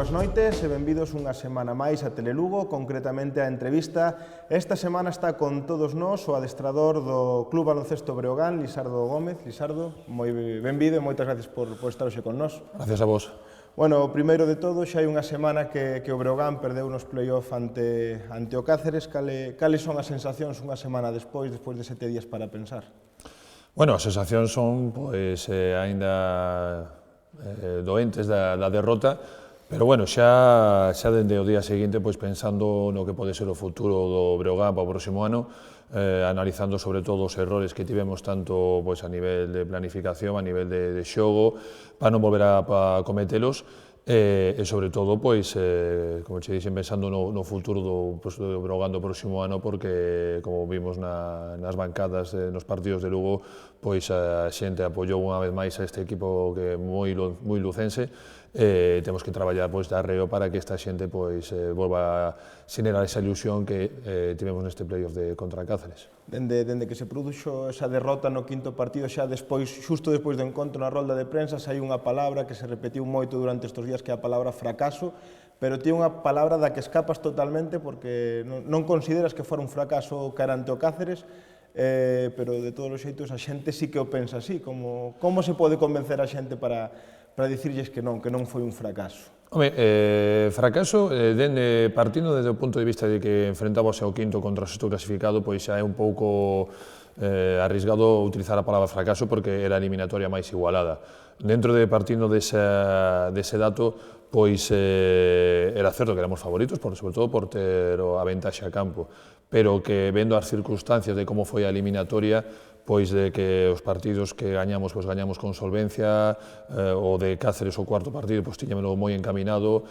boas noites e benvidos unha semana máis a Telelugo, concretamente a entrevista. Esta semana está con todos nós o adestrador do Club Baloncesto Breogán, Lisardo Gómez. Lisardo, moi benvido e moitas gracias por estar hoxe con nós. Gracias a vos. Bueno, o primeiro de todo, xa hai unha semana que o Breogán perdeu nos play-off ante o Cáceres. Cales son as sensacións unha semana despois de 7 días para pensar? Bueno, as sensacións son, aínda doentes da derrota, pero bueno, xa dende o día seguinte, pensando no que pode ser o futuro do Breogán para o próximo ano, analizando sobre todo os errores que tivemos tanto a nivel de planificación, a nivel de xogo, para non volver a cometelos, e sobre todo, como che dixen, pensando no futuro do Breogán do próximo ano, porque, como vimos nas bancadas, nos partidos de Lugo, a xente apoiou unha vez máis a este equipo que é moi lucense, e temos que traballar de arreo para que esta xente volva a xenerar esa ilusión que tivemos neste playoff contra Cáceres. Dende que se produxo esa derrota no quinto partido, xa xusto despois do encontro na rolda de prensa, hai unha palabra que se repetiu moito durante estes días, que é a palabra fracaso, pero ti é unha palabra da que escapas totalmente porque non consideras que fora un fracaso cara ante o Cáceres, pero de todos os xeitos a xente sí que o pensa así. Como se pode convencer a xente para dicirlles que non foi un fracaso? Home, fracaso, partindo desde o punto de vista de que enfrentábase ao quinto contra o sexto clasificado, xa é un pouco arrisgado utilizar a palabra fracaso porque era a eliminatoria máis igualada. Partindo dese dato, era certo que éramos favoritos, sobre todo por ter a ventaxe a campo, pero que vendo as circunstancias de como foi a eliminatoria, de que os partidos que gañamos, gañamos con solvencia, o de Cáceres o cuarto partido, tiñámelo moi encaminado,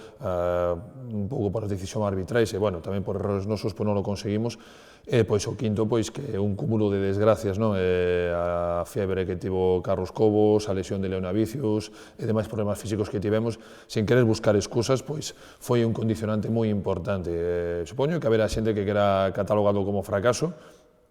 un pouco por decisión arbitrais, e, bueno, tamén por errores nosos, non o conseguimos, e, o quinto, que é un cúmulo de desgracias, a febre que tivo Carlos Cobos, a lesión de Leona Vicius, e demais problemas físicos que tivemos, sin querer buscar excusas, foi un condicionante moi importante. Supoño que haberá xente que quera catalogado como fracaso.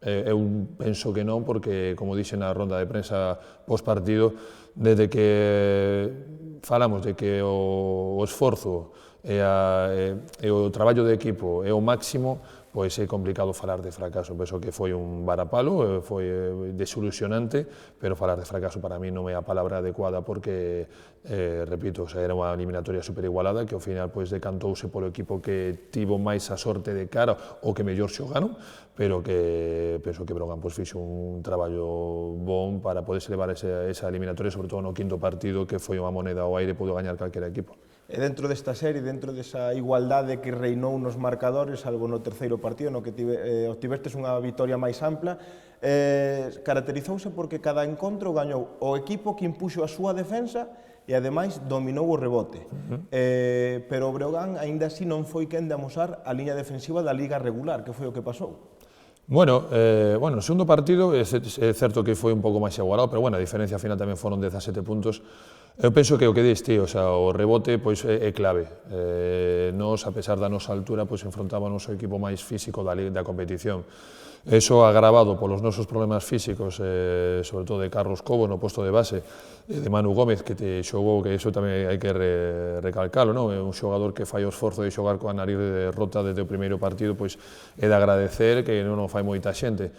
Eu penso que non, porque, como dixen na ronda de prensa post-partido, desde que falamos de que o esforzo e o traballo de equipo é o máximo, é complicado falar de fracaso. Penso que foi un varapalo, foi desilusionante, pero falar de fracaso para mí non é a palabra adecuada porque, repito, era unha eliminatoria superigualada que ao final decantouse polo equipo que tivo máis a sorte de cara ou que mellor xogaron, pero que penso que Breogán fixo un traballo bon para poderse levar esa eliminatoria, sobre todo no quinto partido, que foi unha moneda ao aire, pudo gañar calquera equipo. E dentro desta serie, dentro desa igualdade que reinou nos marcadores, salvo no terceiro partido, no que obtivestes unha vitoria máis ampla, caracterizouse porque cada encontro gañou o equipo que impuxo a súa defensa e, ademais, dominou o rebote. Pero o Breogán, aínda así, non foi quen de amosar a liña defensiva da Liga regular, que foi o que pasou. Bueno, no segundo partido é certo que foi un pouco máis igualado, pero, a diferencia final tamén foron 17 puntos. Eu penso que o que diste, o rebote, é clave. Nos, a pesar da nosa altura, enfrontábamos o equipo máis físico da competición. Eso agravado polos nosos problemas físicos, sobre todo de Carlos Cobo no posto de base, e de Manu Gómez, que te xogou, que iso tamén hai que recalcalo, é un xogador que fai o esforzo de xogar coa nariz rota desde o primeiro partido, é de agradecer, que non o fai moita xente.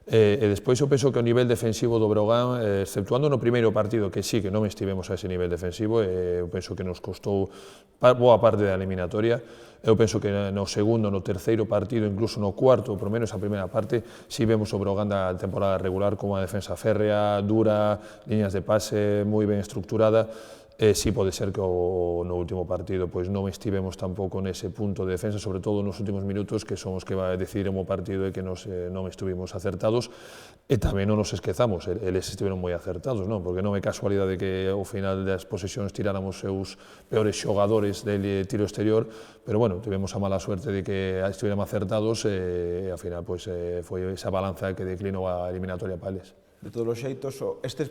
E despois eu penso que o nivel defensivo do Breogán, exceptuando no primeiro partido, que sí, que non estivemos a ese nivel defensivo, eu penso que nos costou boa parte da eliminatoria. Eu penso que no segundo, no terceiro partido, incluso no cuarto, por menos a primeira parte, sí vemos o Breogán da temporada regular con unha defensa férrea, dura, liñas de pase moi ben estructurada. Sí pode ser que no último partido non estivemos tampouco nese punto de defensa, sobre todo nos últimos minutos, que son os que vai decidir o partido e que non estuvimos acertados, e tamén non nos esquezamos, eles estiveron moi acertados, porque non é casualidade que ao final das posesións tiráramos seus peores xogadores de tiro exterior, pero tivemos a mala suerte de que estivéramos acertados e ao final foi esa balanza que declinou a eliminatoria para eles. De todos os xeitos, esta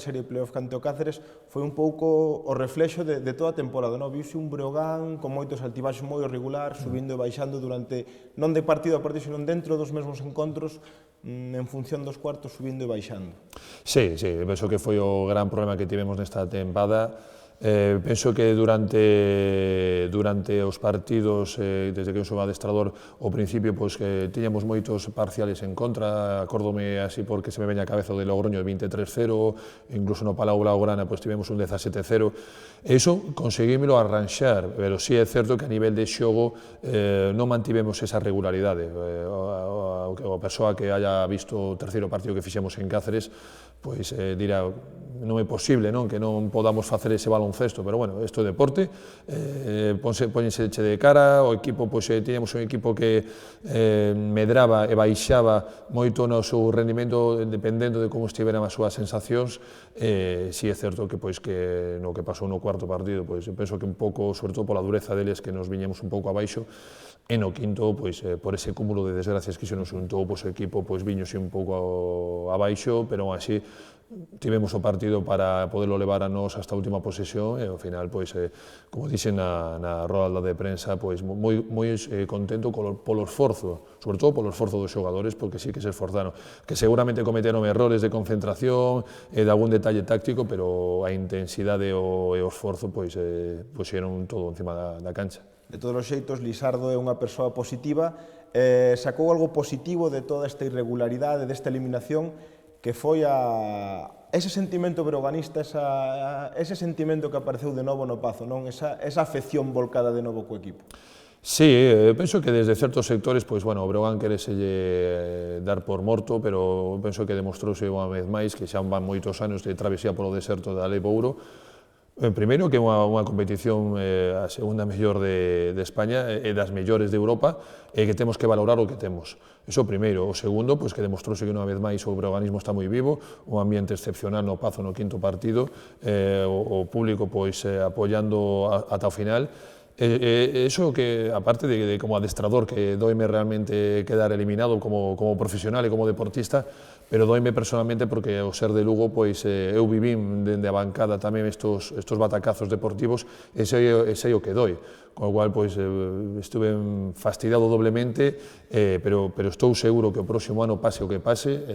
serie de play-off cante o Cáceres foi un pouco o reflexo de toda a temporada. Viuse un Breogán con moitos altibaxos, moi irregular, subindo e baixando durante, non de partido a partido, senón dentro dos mesmos encontros, en función dos cuartos, subindo e baixando. Sí, penso que foi o gran problema que tivemos nesta tempada. Penso que durante os partidos, desde que eu sou adestrador, ao principio, pois, que tiñamos moitos parciales en contra, acórdome así porque se me veña a cabeza o de Logroño 23-0, incluso no Palau Blaugrana pois, tivemos un 17-0, e iso conseguímelo arranxar, pero sí é certo que a nivel de xogo non mantivemos esa regularidade. A persoa que haya visto o terceiro partido que fixemos en Cáceres, pois dirá, non é posible, non, que non podamos facer ese baloncesto, pero bueno, isto é deporte, póñense de cara, o equipo, pois tiñamos un equipo que medraba e baixaba moito no seu rendimento dependendo de como estiveran as súas sensacións. Si é certo que pois que no que pasou no cuarto partido, pois eu penso que un pouco, sobre todo pola dureza deles, que nos viñemos un pouco abaixo, e no quinto, pois por ese cúmulo de desgracias que se nos untou, pois o equipo pois viñose un pouco abaixo, pero así tivemos o partido para poderlo levar a nós hasta a última posesión e ao final, pois, como dixen na roda de prensa, pois moi contento polo esforzo, sobre todo polo esforzo dos xogadores, porque sí que se esforzaron, que seguramente cometeron errores de concentración e de algún detalle táctico, pero a intensidade e o esforzo, pois, puxeron todo encima da cancha. De todos os xeitos, Lisardo é unha persoa positiva, sacou algo positivo de toda esta irregularidade, desta eliminación, que foi ese sentimento breoganista, ese sentimento que apareceu de novo no Pazo, non? Esa afección volcada de novo co equipo. Sí, penso que desde certos sectores, pois, bueno, o Breogán quereselle dar por morto, pero penso que demostrouse unha vez máis que xa van moitos anos de travesía polo deserto da Lei Bouro. Primeiro, que é unha competición a segunda mellor de España e das mellores de Europa, e que temos que valorar o que temos. Iso primeiro. O segundo, pois, que demostrouse que unha vez máis o breoganismo está moi vivo, un ambiente excepcional no Pazo no quinto partido, o público pois apoiando ata o final. Eso que, aparte de como adestrador, que doime realmente quedar eliminado como profesional e como deportista, pero doime personalmente porque o ser de Lugo, pois eu vivín dende a bancada tamén estos batacazos deportivos e sei o que doi, con o cual pois estuve fastidiado doblemente, pero estou seguro que o próximo ano pase o que pase,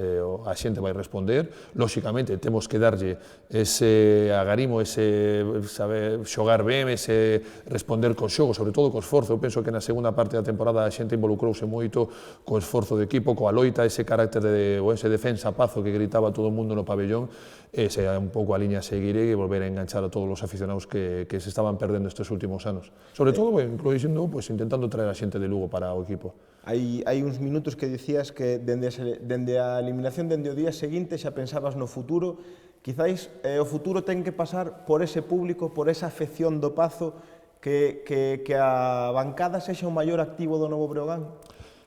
a xente vai responder, lóxicamente temos que darlle ese agarimo, ese saber xogar ben, ese responder co xogo, sobre todo co esforzo. Eu penso que na segunda parte da temporada a xente involucrouse moito co esforzo de equipo, coa loita, ese carácter ou ese defensa Pazo que gritaba todo o mundo no pabellón, ese é un pouco a liña a seguir e volver a enganchar a todos os aficionados que se estaban perdendo estes últimos anos. Sobre todo, incluindo, pues, intentando traer a xente de Lugo para o equipo. Hai uns minutos que dicías que dende a eliminación, dende o día seguinte, xa pensabas no futuro. Quizáis o futuro ten que pasar por ese público, por esa afección do Pazo, que a bancada sexa o maior activo do novo Breogán?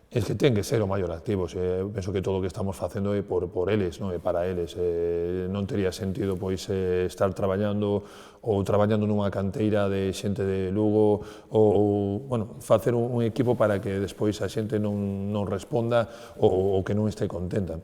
Es que ten que ser o maior activo, penso que todo o que estamos facendo é por eles, non é para eles, non tería sentido pois estar traballando nunha canteira de xente de Lugo ou bueno, facer un equipo para que despois a xente non responda ou que non este contenta.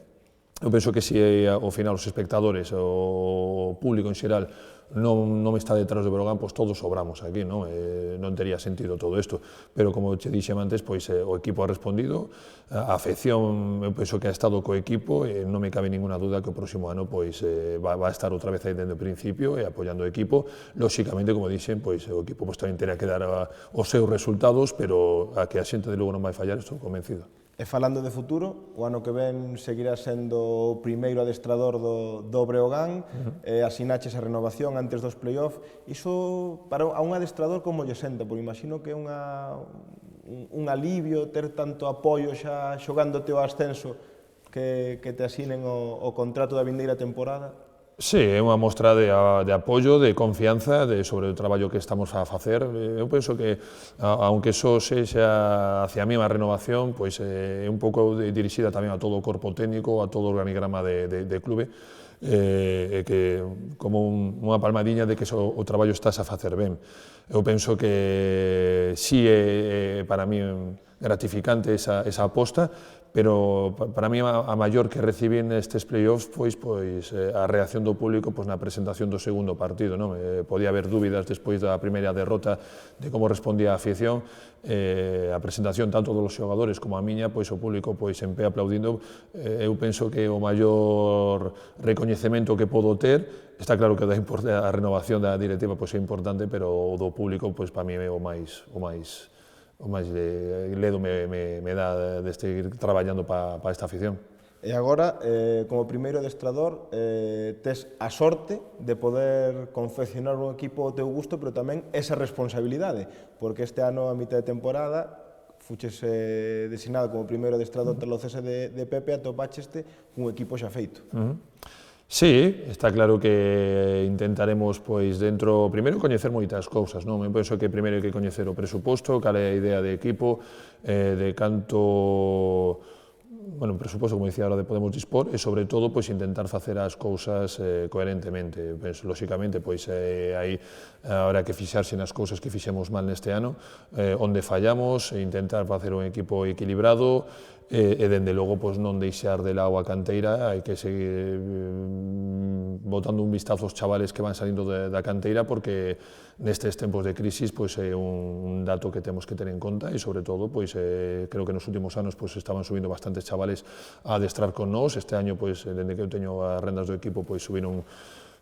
Eu penso que se ao final os espectadores, o público en xeral, non está detrás do Breogán, pois todos sobramos aquí, non tería sentido todo isto, pero como che dixen antes, pois o equipo ha respondido, a afección eu penso que ha estado co equipo e non me cabe ninguna duda que o próximo ano pois va a estar outra vez aí dende o principio e apoiando o equipo. Lóxicamente, como dixen, pois o equipo pois tamén terá que dar os seus resultados, pero a que a xente de Lugo non vai fallar, estou convencido. E falando de futuro, o ano que ven seguirá sendo o primeiro adestrador do Breogán, asinaches a renovación antes dos play-off. Iso, para un adestrador, como lle senta? Porque imagino que é un alivio ter tanto apoio xa xogándote o ascenso que te asinen o contrato da vindeira temporada. Sí, é unha mostra de apoio, de confianza sobre o traballo que estamos a facer. Eu penso que, aunque só sexa hacia a mesma renovación, pois é un pouco dirixida tamén a todo o corpo técnico, a todo o organigrama de clube, que como unha palmadiña de que o traballo estás a facer ben. Eu penso que sí é para mí gratificante esa aposta, pero para mí a maior que recibín estes playoffs pois a reacción do público na presentación do segundo partido, non? Podía haber dúbidas despois da primeira derrota de como respondía a afición, a presentación tanto dos xogadores como a miña, pois o público en pé aplaudindo, eu penso que o maior recoñecemento que podo ter, está claro que a renovación da directiva é importante, pero o do público para mí é o máis ledo me dá de seguir traballando para esta afición. E agora, como primeiro adestrador, tes a sorte de poder confeccionar un equipo ao teu gusto, pero tamén esa responsabilidade, porque este ano, a mitad de temporada, fuches designado como primeiro adestrador tras o cese de Pepe, atopaxeste un equipo xa feito. Sí, está claro que intentaremos, dentro, primeiro, coñecer moitas cousas, non? Eu penso que primeiro hai que coñecer o presuposto, cal é a idea de equipo, de canto, bueno, presuposto, como dicía, ahora de podemos dispor, e, sobre todo, intentar facer as cousas coherentemente. Penso, lóxicamente, hai ahora que fixarse nas cousas que fixemos mal neste ano, onde fallamos, e intentar facer un equipo equilibrado, e, dende logo, non deixar de lado a canteira, hai que seguir botando un vistazo aos chavales que van salindo da canteira, porque nestes tempos de crisis é un dato que temos que ter en conta, e, sobre todo, creo que nos últimos anos estaban subindo bastantes chavales a adestrar con nós. Este año, dende que eu teño as rendas do equipo, subiron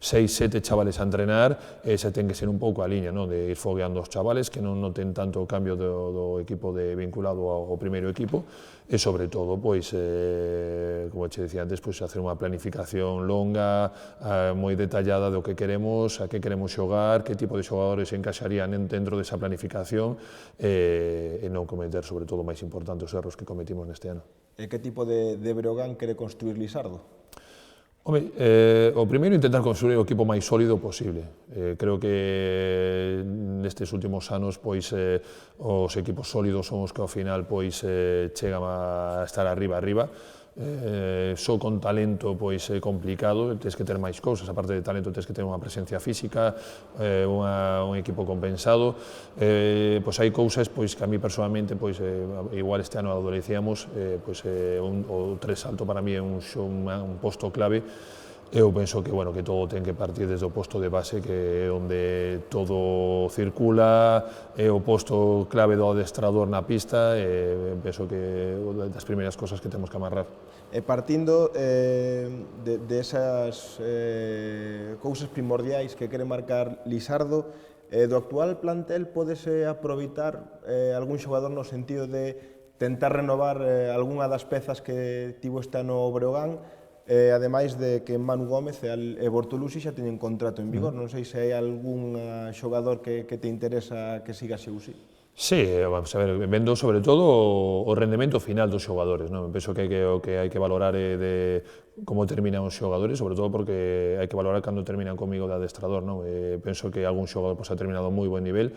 6, 7 chavales a entrenar, e se ten que ser un pouco a liña, de ir fogueando os chavales, que non noten tanto o cambio do equipo vinculado ao primeiro equipo, e, sobre todo, como che dicía antes, hacer unha planificación longa, moi detallada do que queremos, a que queremos xogar, que tipo de xogadores encaixarían dentro desa planificación, e non cometer, sobre todo, máis importante, os erros que cometimos neste ano. E que tipo de Breogán quere construir Lisardo? Home, o primeiro, intentar construir o equipo máis sólido posible. Creo que nestes últimos anos os equipos sólidos son os que ao final chegan a estar arriba. Só con talento é complicado, tens que ter máis cousas, aparte de talento tens que ter unha presencia física, un equipo compensado, hai cousas que a mí personalmente, igual este ano adolecíamos, o tres salto para mí é un posto clave. Eu penso que todo ten que partir desde o posto de base, que é onde todo circula, é o posto clave do adestrador na pista, e penso que é unha das primeiras cosas que temos que amarrar. E partindo de esas cousas primordiais que quere marcar Lisardo, do actual plantel pódese aproveitar algún xogador no sentido de tentar renovar algunha das pezas que tivo este ano o Breogán, ademais de que Manu Gómez e Bortolusi xa teñen contrato en vigor. Non sei se hai algún xogador que te interesa que siga así ou sí. Sí, vamos a ver, vendo sobre todo o rendemento final dos xogadores, non? Penso que o que hai que valorar é de como terminan os xogadores, sobre todo porque hai que valorar cando terminan comigo de adestrador, non? Penso que algún xogador ha terminado a moi buen nivel,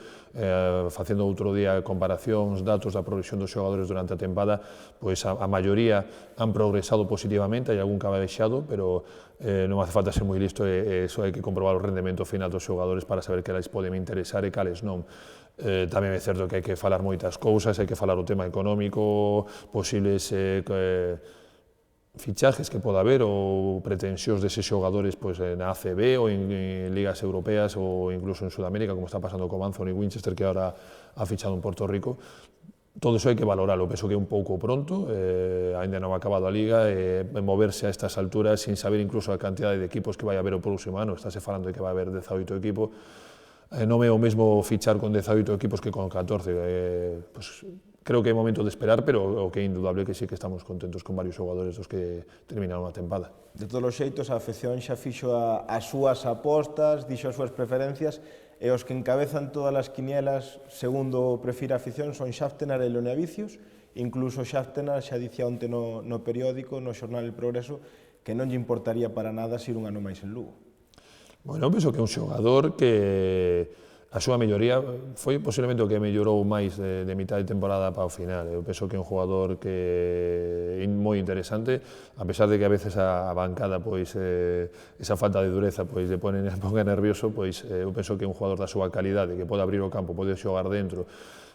facendo outro día comparacións, datos da progresión dos xogadores durante a tempada, a maioría han progresado positivamente, hai algún que ha baixado, pero non hace falta ser moi listo, só hai que comprobar o rendemento final dos xogadores para saber que eles poden me interesar e cales non. Tamén é certo que hai que falar moitas cousas, hai que falar o tema económico, posibles fichajes que poda haber ou pretensións deses xogadores na ACB ou en ligas europeas ou incluso en Sudamérica, como está pasando con Anthony Winchester, que agora ha fichado en Puerto Rico. Todo iso hai que valoralo, penso que é un pouco pronto, ainda non ha acabado a Liga, moverse a estas alturas sin saber incluso a cantidade de equipos que vai haber o próximo ano, estáse falando de que vai haber 18 equipos, non é o mesmo fichar con 18 equipos que con 14, creo que é momento de esperar, pero o que é indudable que sí que estamos contentos con varios xogadores dos que terminaron a tempada. De todos os xeitos, a afección xa fixo as súas apostas, dixo as súas preferencias, e os que encabezan todas as quinielas, segundo prefira a afición, son Xaftenar e Leonavicius. Incluso Xaftenar xa dicía onte no periódico, no xornal El Progreso, que non lle importaría para nada ir un ano máis en Lugo. Bueno, penso que é un xogador que a súa melloría foi posiblemente o que mellorou máis de mitad de temporada para o final. Eu penso que é un xogador que é moi interesante, a pesar de que a veces a bancada, esa falta de dureza, lle ponga nervioso, eu penso que é un xogador da súa calidade, que pode abrir o campo, pode xogar dentro,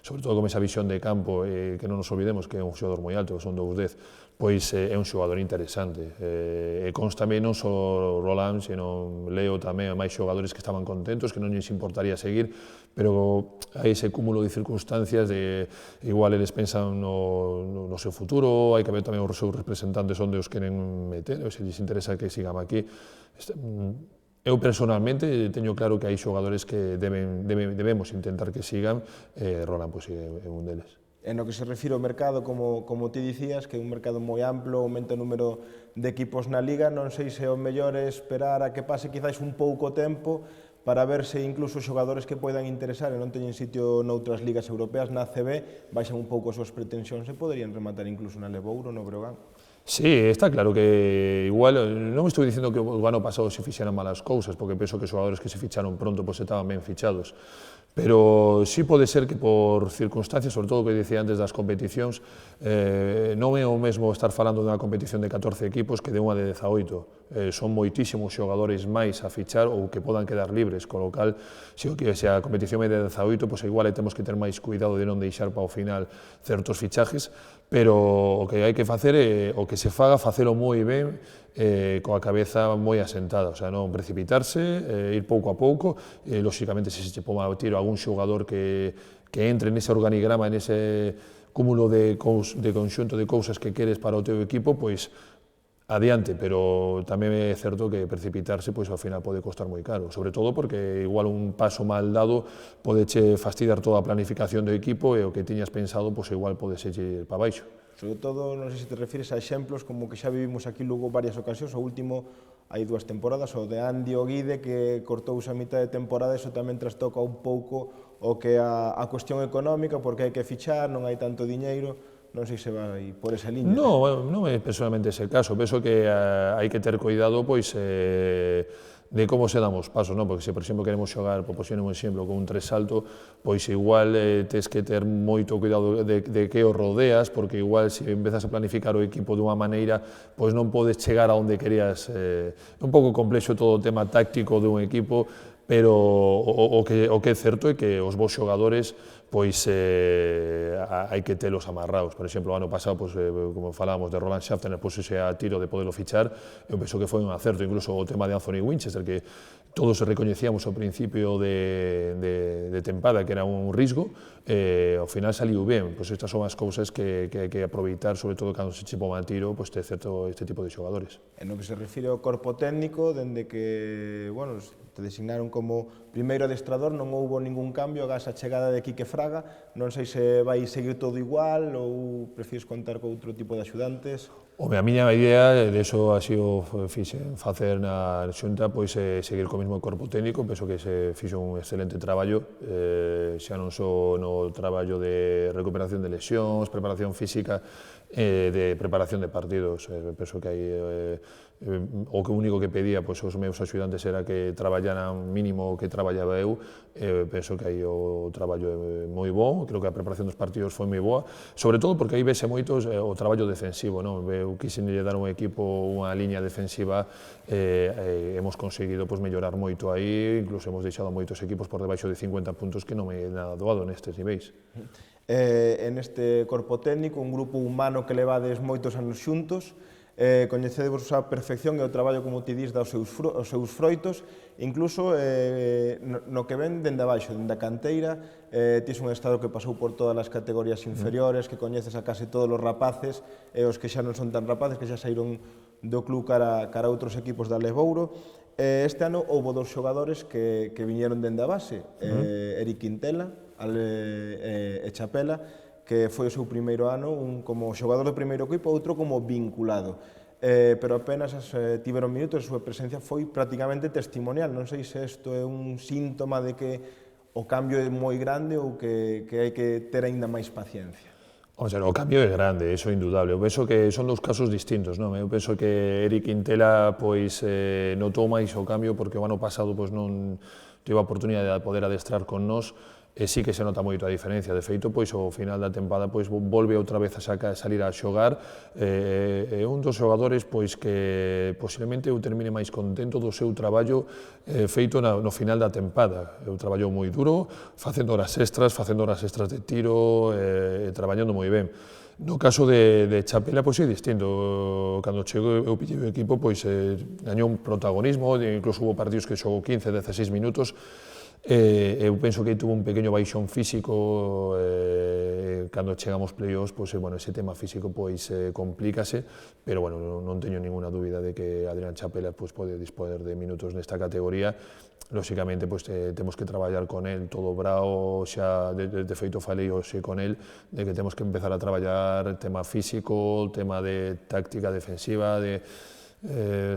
sobre todo con esa visión de campo, que non nos olvidemos que é un xogador moi alto, que son 2'10", pois é un xogador interesante. E constame non só Roland, sino Leo tamén, máis xogadores que estaban contentos, que non lles importaría seguir, pero hai ese cúmulo de circunstancias de igual eles pensan no seu futuro, hai que ver tamén os seus representantes onde os queren meter, se lles interesa que sigam aquí. Eu personalmente teño claro que hai xogadores que debemos intentar que sigan, Roland pois, é un deles. En lo que se refire ao mercado, como ti dicías, que é un mercado moi amplo, aumenta o número de equipos na Liga, non sei se o mellor é esperar a que pase quizáis un pouco tempo para ver se incluso xogadores que poidan interesar e non teñen sitio noutras ligas europeas, na ACB, baixan un pouco as súas pretensións e poderían rematar incluso na Levouro, no Breogán. Sí, está claro que igual, non me estou dicindo que o ano pasado se fixeran malas cousas, porque penso que os xogadores que se ficharon pronto pois estaban ben fichados, pero sí pode ser que por circunstancias, sobre todo o que dicía antes das competicións, non é o mesmo estar falando dunha competición de 14 equipos que de unha de 18. Son moitísimos xogadores máis a fichar ou que podan quedar libres, con lo cal, se a competición é de 18, pois igual temos que ter máis cuidado de non deixar para o final certos fichajes, pero o que hai que facer é o que se faga, facelo moi ben, coa cabeza moi asentada, o sea, non precipitarse, ir pouco a pouco, lóxicamente se che poma a tiro algún xogador que entre nese organigrama, nese cúmulo de conxunto de cousas que queres para o teu equipo, pois adiante, pero tamén é certo que precipitarse pois ao final pode costar moi caro, sobre todo porque igual un paso mal dado pode che fastidiar toda a planificación do equipo e o que tiñas pensado pois igual pode ser para baixo. Sobre todo, non sei se te refires a exemplos como que xa vivimos aquí Lugo varias ocasións, o último hai 2 temporadas, o de Andy Oguide que cortouse a mitad de temporada, eso tamén trastoca un pouco o que a cuestión económica, porque hai que fichar, non hai tanto diñeiro, non sei se vai por esa liña. Non é personalmente ese caso, penso que hai que ter cuidado pois de como se dan os pasos, non? Porque se, por exemplo, queremos xogar, por poñer un exemplo, con un tres salto, pois igual tes que ter moito cuidado de que o rodeas, porque igual se empezas a planificar o equipo dunha maneira, pois non podes chegar a onde querías. É un pouco complexo todo o tema táctico dun equipo, pero o que é certo é que os bons xogadores pois hai que telos amarrados. Por exemplo, o ano pasado, pois, como falábamos de Roland Schaffner, pois ese a tiro de poderlo fichar, eu penso que foi un acerto, incluso o tema de Anthony Winchester, que todos recoñecíamos ao principio de tempada que era un risco, ao final saliu ben. Pois estas son as cousas que hai que aproveitar, sobre todo cando se chepa a tiro, pois ter certo este tipo de xogadores. En o que se refire ao corpo técnico, dende que, bueno, te designaron como primeiro adestrador, non houbo ningún cambio agás a chegada de Quique Fraga, non sei se vai seguir todo igual ou prefires contar con outro tipo de axudantes. Home, a miña idea, de eso así o fixen facer na xunta, pois seguir co mesmo corpo técnico, penso que se fixo un excelente traballo, xa non só no traballo de recuperación de lesións, preparación física, de preparación de partidos. Penso que hai o que único que pedía pois, os meus axudantes era que traballaran mínimo o que traballaba eu. Penso que aí o traballo é moi bo, creo que a preparación dos partidos foi moi boa, sobre todo porque aí vese moitos o traballo defensivo, non? Eu quixen dar un equipo unha liña defensiva, hemos conseguido pois, mellorar moito aí, incluso hemos deixado moitos equipos por debaixo de 50 puntos, que non é nada doado nestes niveis. En este corpo técnico, un grupo humano que levades moitos anos xuntos, coñecedevos a perfección e o traballo, como ti dis, dá os seus froitos, incluso no que ven dende abaixo, dende a canteira, tis un estado que pasou por todas as categorías inferiores, que coñeces a case todos os rapaces, e os que xa non son tan rapaces, que xa saíron do club cara a outros equipos da Levouro. Este ano houve 2 xogadores que viñeron dende a base, Eric Quintela e Chapela, que foi o seu primeiro ano, un como xogador do primeiro equipo, outro como vinculado. Pero apenas tiveron minutos, a súa presencia foi prácticamente testimonial. Non sei se isto é un síntoma de que o cambio é moi grande ou que hai que ter aínda máis paciencia. O sea, o cambio é grande, iso é indudable. Eu penso que son 2 casos distintos, non? Eu penso que Eric Quintela pois, notou máis o cambio porque o ano pasado pois, non tive a oportunidade de poder adestrar con nós, e sí que se nota moito a diferencia. De feito, pois, ao final da tempada pois, volve outra vez a salir a xogar, é un dos xogadores pois, que posiblemente eu termine máis contento do seu traballo feito no final da tempada. Eu traballo moi duro, facendo horas extras de tiro, traballando moi ben. No caso de Chapela, pois é distinto. Cando chego eu pillei o equipo, pois gañou un protagonismo, incluso hubo partidos que xogou 15, 16 minutos. Eu penso que tuvo un pequeño baixón físico, cando chegamos playoffs, pois, bueno, ese tema físico pois complícase, pero bueno, non teño ninguna dúbida de que Adrián Chapela pois pode disponer de minutos nesta categoría. Lóxicamente, pois, temos que traballar con el todo brao, xa de feito falei hoxe con el, de que temos que empezar a traballar tema físico, tema de táctica defensiva, de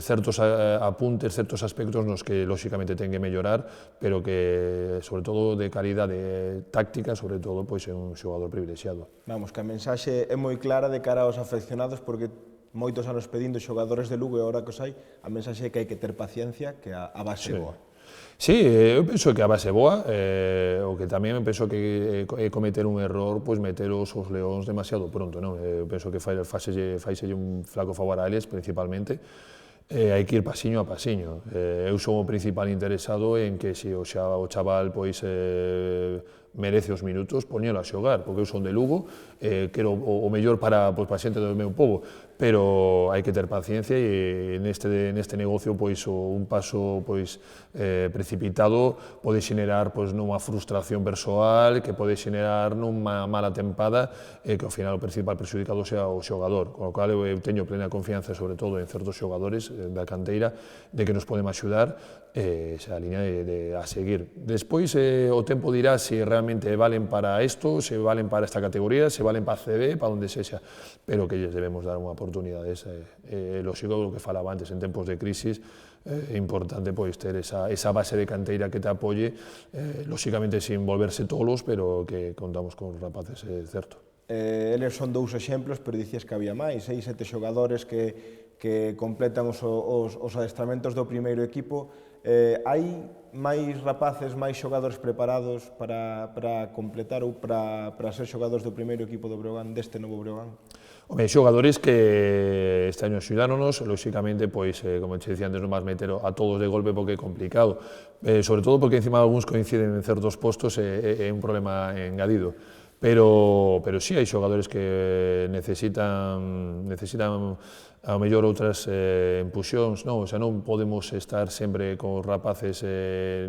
certos apuntes, certos aspectos nos que lóxicamente ten que mellorar, pero que, sobre todo, de calidade táctica, sobre todo, pois é un xogador privilexiado. Vamos, que a mensaxe é moi clara de cara aos afeccionados, porque moitos anos pedindo xogadores de Lugo e agora que os hai, a mensaxe é que hai que ter paciencia, que a base é boa. Sí, eu penso que a base é boa, o que tamén penso que é cometer un error, pois meter os leóns demasiado pronto, non? Eu penso que faiselle un flaco favor a eles, principalmente, hai que ir pasiño a pasiño. Eu sou o principal interesado en que se o chaval pois merece os minutos, poñelo a xogar, porque eu son de Lugo, quero o mellor para a xente do meu povo, pero hai que ter paciencia e neste negocio pois un paso pois precipitado pode xenerar pois nunha frustración persoal, que pode xenerar nunha mala tempada e que ao final o principal perxudicado sea o xogador, con o cal eu teño plena confianza sobre todo en certos xogadores da canteira de que nos podemos axudar esa línea a seguir. Despois o tempo dirá se realmente valen para isto, se valen para esta categoría, se valen para CB, para onde sexa, pero que lles debemos dar unha oportunidade. Lógico, o que falaba antes, en tempos de crisis, é importante pois ter esa base de canteira que te apoye, lógicamente sin volverse tolos, pero que contamos con rapaces, certo. Eles son dous exemplos, pero dicías que había máis, 6, 7 xogadores que completan os adestramentos do primeiro equipo. Hai máis rapaces, máis xogadores preparados para completar ou para ser xogadores do primeiro equipo do Breogán, deste novo Breogán? Home, xogadores que este año axudáronos, lóxicamente, pois, como te dicía antes, non vas meter a todos de golpe porque é complicado, sobre todo porque encima algúns coinciden en certos postos, é un problema engadido. Pero sí, hai xogadores que necesitan ao mellor outras empuxóns, non? O sea, non podemos estar sempre con rapaces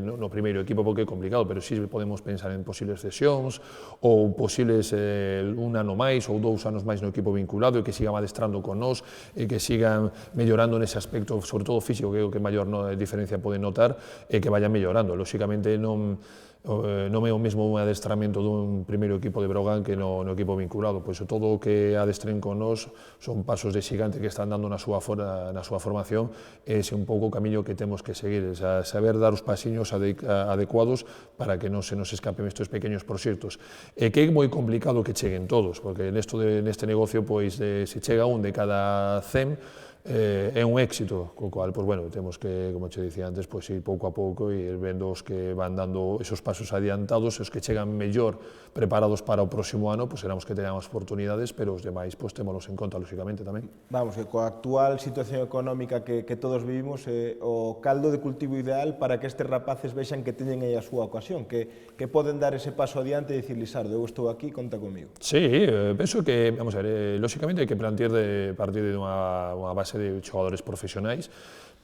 no primeiro equipo porque é complicado, pero sí podemos pensar en posibles cesións ou posibles un ano máis ou 2 anos máis no equipo vinculado e que sigan adestrando con nós e que sigan mellorando nese aspecto, sobre todo físico, que é o que maior diferencia poden notar, e que vayan mellorando. Lóxicamente non é o mesmo un adestramento dun primeiro equipo de Breogán que no equipo vinculado, pois todo o que adestren con nós son pasos de xigante que están dando na súa formación, e ese un pouco o camiño que temos que seguir, saber dar os pasiños adecuados para que non se nos escapen estes pequenos proxectos. E que é moi complicado que cheguen todos, porque neste negocio, pois, se chega un de cada 100, é un éxito, co cual, pois, bueno, temos que, como che dicía antes, pois, ir pouco a pouco e ir vendo os que van dando esos pasos adiantados, os que chegan mellor preparados para o próximo ano, pois serán os que teñan as oportunidades, pero os demais, pois, témolos en conta, lóxicamente, tamén. Vamos, que coa actual situación económica que todos vivimos, o caldo de cultivo ideal para que estes rapaces vexan que teñen aí a súa ocasión, que poden dar ese paso adiante e dicir, Lizardo, eu estou aquí, conta comigo. Sí, penso que, vamos a ver, lóxicamente hai que partir de unha base de xogadores profesionais,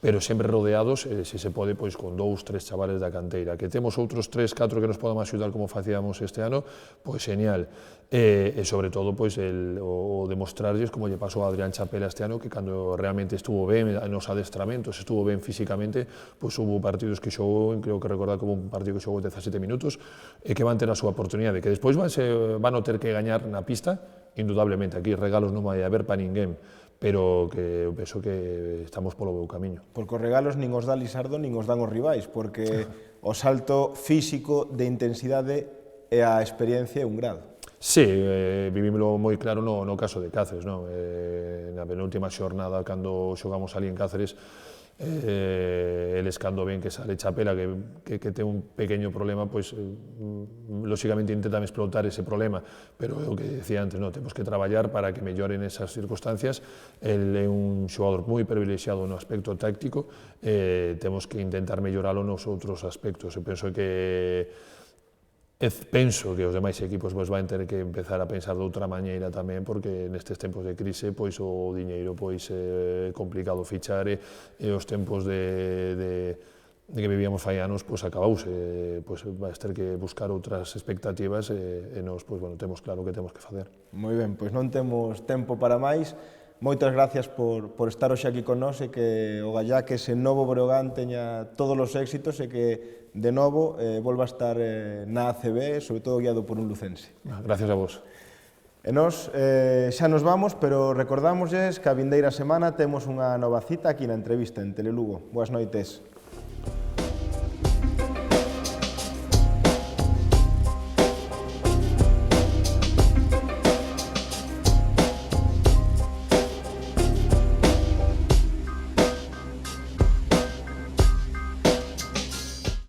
pero sempre rodeados, se se pode, pois, con 2, 3 chavales da canteira. Que temos outros 3, 4 que nos podan axudar como facíamos este ano, pois genial. E sobre todo, pois, o demostrarlles, como lle pasou a Adrián Chapela este ano, que cando realmente estuvo ben nos adestramentos, estuvo ben físicamente, pois hubo partidos que xogou, creo que recordar que hubo un partido que xogou 17 minutos, e que van ter a súa oportunidade, que despois van a ter que gañar na pista, indudablemente, aquí regalos non vai haber para ninguén, pero que eu penso que estamos polo bo camiño. Porque os regalos nin os dá Lizardo nin os dan os rivais, porque o salto físico de intensidade e a experiencia é un grado. Sí, vivímoslo moi claro no caso de Cáceres, non? Na penúltima xornada, cando xogamos ali en Cáceres, eles cando ven que sale Chapela, que ten un pequeño problema, pois, lóxicamente intentan explotar ese problema, pero é o que decía antes, non? Temos que traballar para que melloren esas circunstancias. El é un xogador moi privilexiado no aspecto táctico, temos que intentar melloralo nos outros aspectos. Eu penso que penso que os demais equipos van ter que empezar a pensar de outra maneira tamén, porque nestes tempos de crise pois o diñeiro pois é complicado fichar e os tempos de que vivíamos fai anos pois acabouse, pois vais ter que buscar outras expectativas e nós pois bueno, temos claro que temos que facer. Moi ben, pois non temos tempo para máis. Moitas gracias por estar hoxe aquí con nós e que o Gallaques en Novo Breogán teña todos os éxitos e que de novo volva a estar na ACB, sobre todo guiado por un lucense. Gracias a vos. E nós xa nos vamos, pero recordámosles que a vindeira semana temos unha nova cita aquí na entrevista en Telelugo. Boas noites.